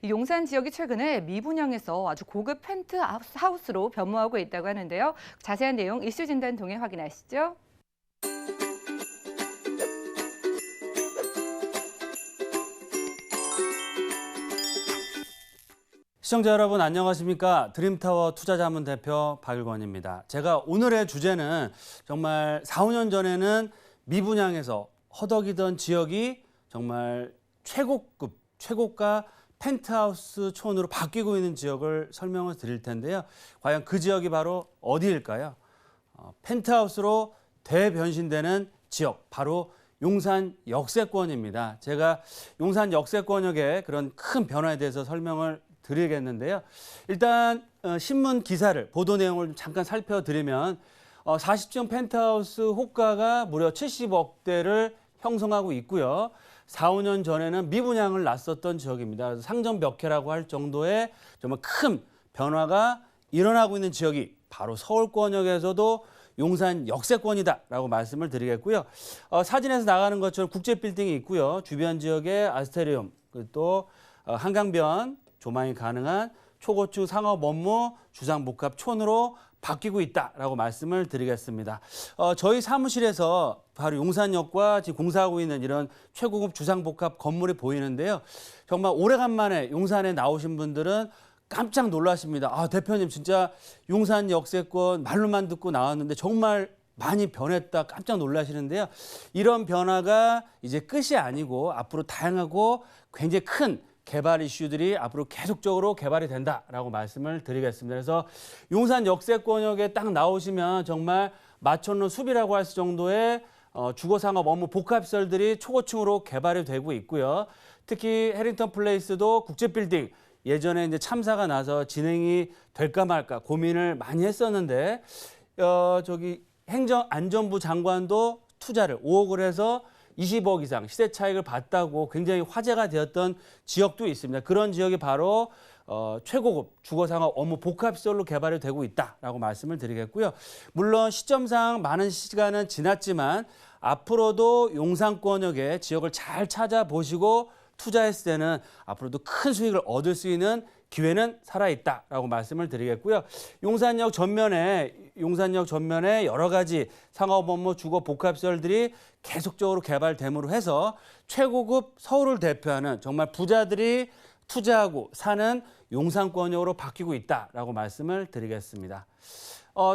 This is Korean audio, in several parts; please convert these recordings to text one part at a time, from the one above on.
이 용산 지역이 최근에 미분양에서 아주 고급 펜트하우스로 변모하고 있다고 하는데요. 자세한 내용 이슈 진단 통해 확인하시죠. 시청자 여러분 안녕하십니까? 드림타워 투자자문 대표 박일권입니다. 제가 오늘의 주제는 정말 4, 5년 전에는 미분양에서 허덕이던 지역이 정말 최고급, 최고가 펜트하우스 촌으로 바뀌고 있는 지역을 설명을 드릴 텐데요. 과연 그 지역이 바로 어디일까요? 펜트하우스로 대변신되는 지역, 바로 용산 역세권입니다. 제가 용산 역세권역의 그런 큰 변화에 대해서 설명을 드리겠는데요. 일단 신문 기사를, 보도 내용을 좀 잠깐 살펴드리면 40층 펜트하우스 호가가 무려 70억대를 형성하고 있고요. 4, 5년 전에는 미분양을 났었던 지역입니다. 상점 몇 개라고 할 정도의 정말 큰 변화가 일어나고 있는 지역이 바로 서울권역에서도 용산 역세권이다라고 말씀을 드리겠고요. 사진에서 나가는 것처럼 국제 빌딩이 있고요. 주변 지역에 아스테리움, 또 한강변, 조망이 가능한 초고층 상업 업무 주상복합촌으로 바뀌고 있다라고 말씀을 드리겠습니다. 저희 사무실에서 바로 용산역과 지금 공사하고 있는 이런 최고급 주상복합 건물이 보이는데요. 정말 오래간만에 용산에 나오신 분들은 깜짝 놀라십니다. 아, 대표님 진짜 용산 역세권 말로만 듣고 나왔는데 정말 많이 변했다 깜짝 놀라시는데요. 이런 변화가 이제 끝이 아니고 앞으로 다양하고 굉장히 큰 개발 이슈들이 앞으로 계속적으로 개발이 된다라고 말씀을 드리겠습니다. 그래서 용산 역세권역에 딱 나오시면 정말 마천루 숲이라고 할 정도의 주거상업 업무 복합시설들이 초고층으로 개발이 되고 있고요. 특히 해링턴 플레이스도 국제빌딩, 예전에 이제 참사가 나서 진행이 될까 말까 고민을 많이 했었는데 행정안전부 장관도 투자를 5억을 해서 20억 이상 시세 차익을 봤다고 굉장히 화제가 되었던 지역도 있습니다. 그런 지역이 바로 최고급 주거상업 업무 복합시설로 개발이 되고 있다라고 말씀을 드리겠고요. 물론 시점상 많은 시간은 지났지만 앞으로도 용산권역의 지역을 잘 찾아보시고 투자했을 때는 앞으로도 큰 수익을 얻을 수 있는 기회는 살아있다라고 말씀을 드리겠고요. 용산역 전면에 여러 가지 상업 업무 주거 복합시설들이 계속적으로 개발됨으로 해서 최고급 서울을 대표하는 정말 부자들이 투자하고 사는 용산권역으로 바뀌고 있다라고 말씀을 드리겠습니다.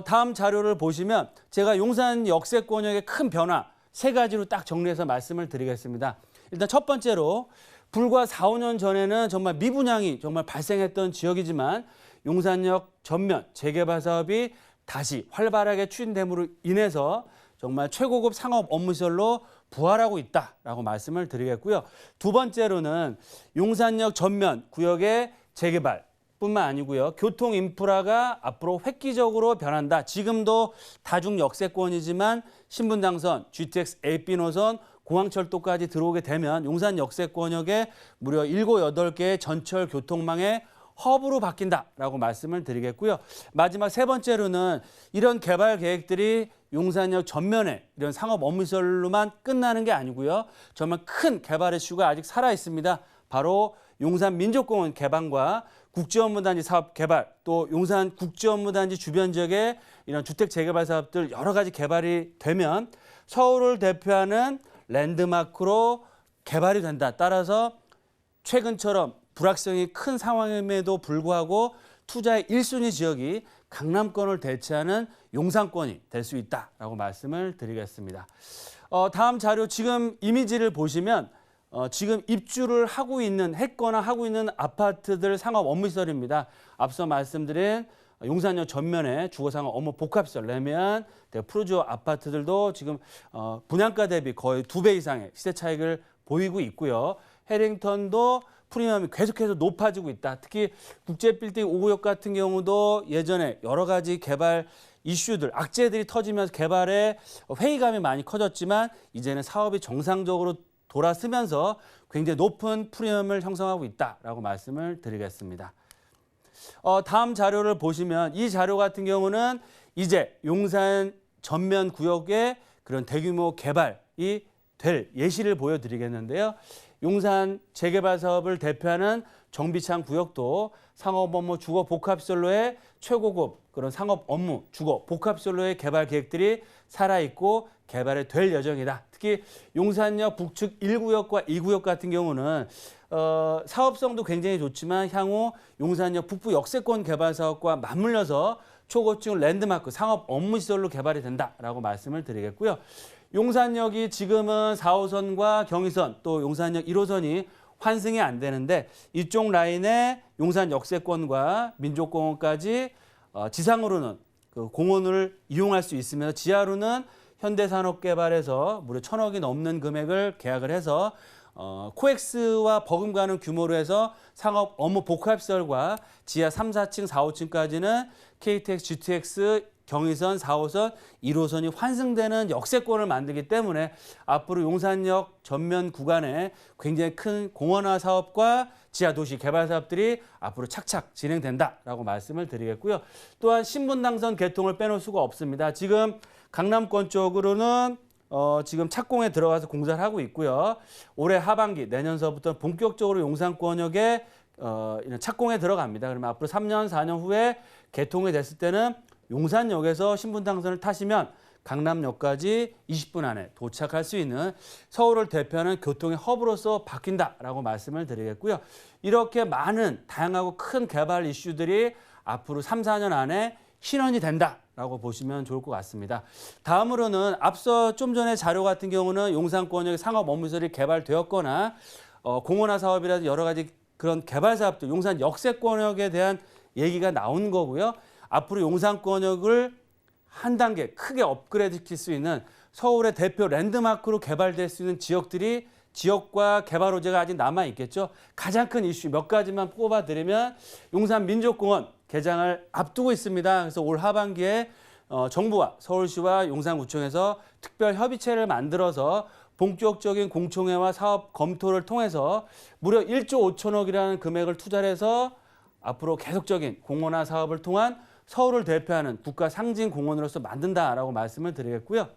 다음 자료를 보시면 제가 용산 역세권역의 큰 변화 3가지로 딱 정리해서 말씀을 드리겠습니다. 일단 첫 번째로 불과 4, 5년 전에는 정말 미분양이 정말 발생했던 지역이지만 용산역 전면 재개발 사업이 다시 활발하게 추진됨으로 인해서 정말 최고급 상업 업무시설로 부활하고 있다라고 말씀을 드리겠고요. 두 번째로는 용산역 전면 구역의 재개발뿐만 아니고요. 교통 인프라가 앞으로 획기적으로 변한다. 지금도 다중 역세권이지만 신분당선, GTX AP 노선, 공항철도까지 들어오게 되면 용산 역세권역에 무려 7, 8개의 전철 교통망의 허브로 바뀐다라고 말씀을 드리겠고요. 마지막 3번째로는 이런 개발 계획들이 용산역 전면에 이런 상업 업무시설로만 끝나는 게 아니고요. 정말 큰 개발 이슈가 아직 살아 있습니다. 바로 용산 민족공원 개방과 국제업무단지 사업 개발, 또 용산 국제업무단지 주변 지역의 이런 주택 재개발 사업들 여러 가지 개발이 되면 서울을 대표하는 랜드마크로 개발이 된다. 따라서 최근처럼 불확실성이 큰 상황임에도 불구하고 투자의 1순위 지역이 강남권을 대체하는 용산권이 될 수 있다라고 말씀을 드리겠습니다. 다음 자료 지금 이미지를 보시면 지금 입주를 하고 있는 했거나 하고 있는 아파트들 상업 업무시설입니다. 앞서 말씀드린 용산역 전면에 주거상업 업무 복합시설, 레미안, 프루지오 아파트들도 지금 분양가 대비 거의 2배 이상의 시세 차익을 보이고 있고요. 해링턴도 프리미엄이 계속해서 높아지고 있다. 특히 국제빌딩 5구역 같은 경우도 예전에 여러 가지 개발 이슈들, 악재들이 터지면서 개발에 회의감이 많이 커졌지만 이제는 사업이 정상적으로 돌아서면서 굉장히 높은 프리미엄을 형성하고 있다라고 말씀을 드리겠습니다. 다음 자료를 보시면 이 자료 같은 경우는 이제 용산 전면 구역의 그런 대규모 개발이 될 예시를 보여드리겠는데요. 용산 재개발 사업을 대표하는 정비창 구역도 상업 업무 주거 복합시설로의 최고급 그런 상업 업무 주거 복합시설로의 개발 계획들이 살아있고 개발이 될 예정이다. 특히 용산역 북측 1구역과 2구역 같은 경우는 사업성도 굉장히 좋지만 향후 용산역 북부 역세권 개발 사업과 맞물려서 초고층 랜드마크 상업 업무시설로 개발이 된다라고 말씀을 드리겠고요. 용산역이 지금은 4호선과 경의선 또 용산역 1호선이 환승이 안 되는데 이쪽 라인에 용산 역세권과 민족공원까지 지상으로는 그 공원을 이용할 수 있으면서 지하로는 현대산업개발에서 무려 1,000억이 넘는 금액을 계약을 해서 코엑스와 버금가는 규모로 해서 상업 업무 복합시설과 지하 3, 4층, 4, 5층까지는 KTX, GTX, 경의선, 4호선, 1호선이 환승되는 역세권을 만들기 때문에 앞으로 용산역 전면 구간에 굉장히 큰 공원화 사업과 지하 도시 개발 사업들이 앞으로 착착 진행된다라고 말씀을 드리겠고요. 또한 신분당선 개통을 빼놓을 수가 없습니다. 지금 강남권 쪽으로는 지금 착공에 들어가서 공사를 하고 있고요. 올해 하반기 내년서부터 본격적으로 용산권역에 이런 착공에 들어갑니다. 그러면 앞으로 3년, 4년 후에 개통이 됐을 때는 용산역에서 신분당선을 타시면 강남역까지 20분 안에 도착할 수 있는 서울을 대표하는 교통의 허브로서 바뀐다라고 말씀을 드리겠고요. 이렇게 많은 다양하고 큰 개발 이슈들이 앞으로 3, 4년 안에 실현이 된다라고 보시면 좋을 것 같습니다. 다음으로는 앞서 좀 전에 자료 같은 경우는 용산권역의 상업 업무시설이 개발되었거나 공원화 사업이라든지 여러 가지 그런 개발 사업들, 용산 역세권역에 대한 얘기가 나온 거고요. 앞으로 용산권역을 한 단계 크게 업그레이드 시킬 수 있는 서울의 대표 랜드마크로 개발될 수 있는 지역들이 지역과 개발 호재가 아직 남아 있겠죠. 가장 큰 이슈 몇 가지만 뽑아드리면 용산 민족공원 개장을 앞두고 있습니다. 그래서 올 하반기에 정부와 서울시와 용산구청에서 특별 협의체를 만들어서 본격적인 공청회와 사업 검토를 통해서 무려 1조 5천억이라는 금액을 투자를 해서 앞으로 계속적인 공원화 사업을 통한 서울을 대표하는 국가 상징 공원으로서 만든다라고 말씀을 드리겠고요.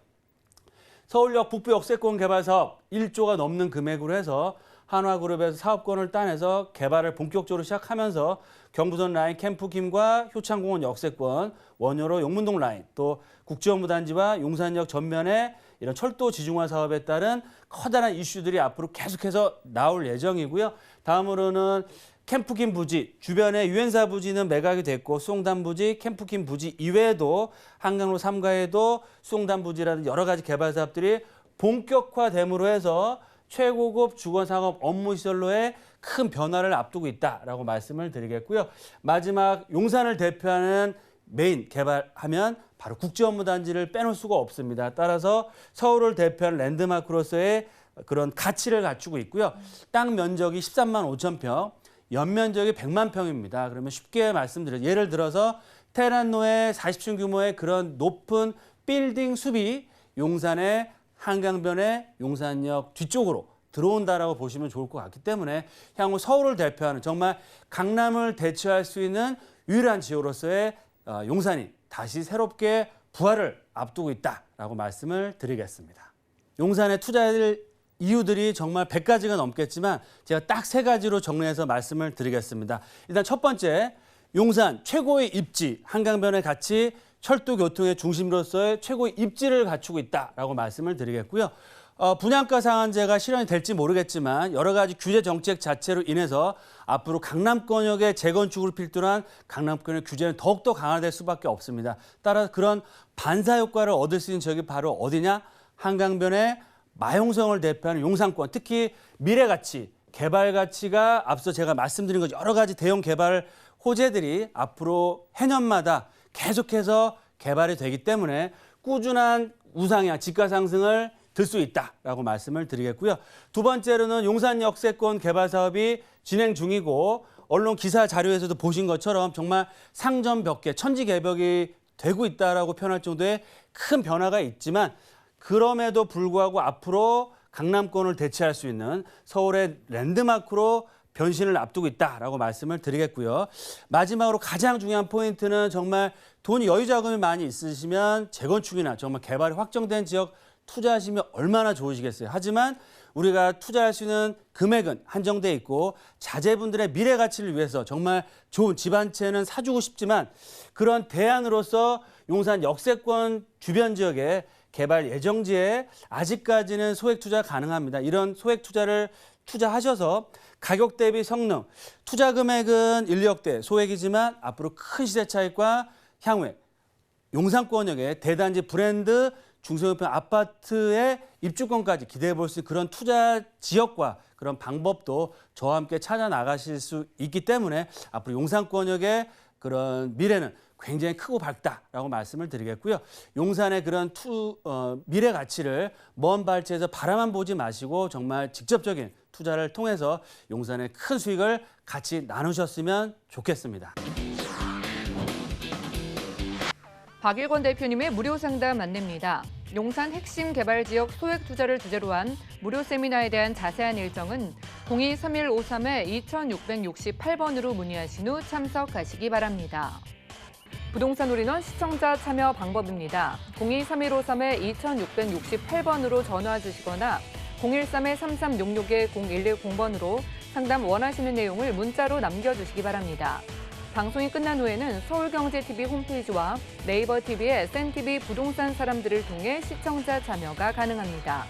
서울역 북부 역세권 개발 사업 1조가 넘는 금액으로 해서 한화그룹에서 사업권을 따내서 개발을 본격적으로 시작하면서 경부선 라인 캠프김과 효창공원 역세권, 원효로 용문동 라인, 또 국제업무단지와 용산역 전면에 이런 철도 지중화 사업에 따른 커다란 이슈들이 앞으로 계속해서 나올 예정이고요. 다음으로는 캠프김 부지, 주변에 유엔사 부지는 매각이 됐고 수송단 부지, 캠프김 부지 이외에도 한강로 3가에도 수송단 부지라든지 여러 가지 개발 사업들이 본격화됨으로 해서 최고급 주거상업 업무시설로의 큰 변화를 앞두고 있다라고 말씀을 드리겠고요. 마지막 용산을 대표하는 메인 개발하면 바로 국제업무단지를 빼놓을 수가 없습니다. 따라서 서울을 대표하는 랜드마크로서의 그런 가치를 갖추고 있고요. 땅 면적이 13만 5천 평, 연면적이 100만 평입니다. 그러면 쉽게 말씀드려요. 예를 들어서 테란노의 40층 규모의 그런 높은 빌딩 숲이 용산의 한강변의 용산역 뒤쪽으로 들어온다라고 보시면 좋을 것 같기 때문에 향후 서울을 대표하는 정말 강남을 대체할 수 있는 유일한 지역으로서의 용산이 다시 새롭게 부활을 앞두고 있다라고 말씀을 드리겠습니다. 용산에 투자할 이유들이 정말 100가지가 넘겠지만 제가 딱 3가지로 정리해서 말씀을 드리겠습니다. 일단 첫 번째, 용산 최고의 입지, 한강변의 가치, 철도 교통의 중심으로서의 최고의 입지를 갖추고 있다라고 말씀을 드리겠고요. 분양가 상한제가 실현이 될지 모르겠지만 여러 가지 규제 정책 자체로 인해서 앞으로 강남권역의 재건축을 필두로 한 강남권역 규제는 더욱더 강화될 수밖에 없습니다. 따라서 그런 반사 효과를 얻을 수 있는 지역이 바로 어디냐? 한강변의 마용성을 대표하는 용산권, 특히 미래가치, 개발가치가 앞서 제가 말씀드린 것 여러 가지 대형 개발 호재들이 앞으로 해년마다 계속해서 개발이 되기 때문에 꾸준한 우상향, 집가 상승을 들 수 있다라고 말씀을 드리겠고요. 두 번째로는 용산 역세권 개발 사업이 진행 중이고 언론 기사 자료에서도 보신 것처럼 정말 상점벽계, 천지개벽이 되고 있다라고 표현할 정도의 큰 변화가 있지만 그럼에도 불구하고 앞으로 강남권을 대체할 수 있는 서울의 랜드마크로 변신을 앞두고 있다라고 말씀을 드리겠고요. 마지막으로 가장 중요한 포인트는 정말 돈 여유 자금이 많이 있으시면 재건축이나 정말 개발이 확정된 지역 투자하시면 얼마나 좋으시겠어요. 하지만 우리가 투자할 수 있는 금액은 한정돼 있고 자제분들의 미래 가치를 위해서 정말 좋은 집 한 채는 사주고 싶지만 그런 대안으로서 용산 역세권 주변 지역의 개발 예정지에 아직까지는 소액 투자 가능합니다. 이런 소액 투자를 투자하셔서 가격 대비 성능, 투자 금액은 1, 2억대 소액이지만 앞으로 큰 시세 차익과 향후에 용산권역의 대단지 브랜드 중소형평 아파트의 입주권까지 기대해 볼 수 있는 그런 투자 지역과 그런 방법도 저와 함께 찾아 나가실 수 있기 때문에 앞으로 용산권역의 그런 미래는 굉장히 크고 밝다라고 말씀을 드리겠고요. 용산의 그런 미래 가치를 먼 발치에서 바라만 보지 마시고 정말 직접적인 투자를 통해서 용산의 큰 수익을 같이 나누셨으면 좋겠습니다. 박일권 대표님의 무료 상담 안내입니다. 용산 핵심 개발 지역 소액 투자를 주제로 한 무료 세미나에 대한 자세한 일정은 02-3153-2668번으로 문의하신 후 참석하시기 바랍니다. 부동산 올인원 시청자 참여 방법입니다. 02-3153-2668번으로 전화 주시거나 013-3366-0110번으로 상담 원하시는 내용을 문자로 남겨주시기 바랍니다. 방송이 끝난 후에는 서울경제TV 홈페이지와 네이버 TV의 센TV 부동산 사람들을 통해 시청자 참여가 가능합니다.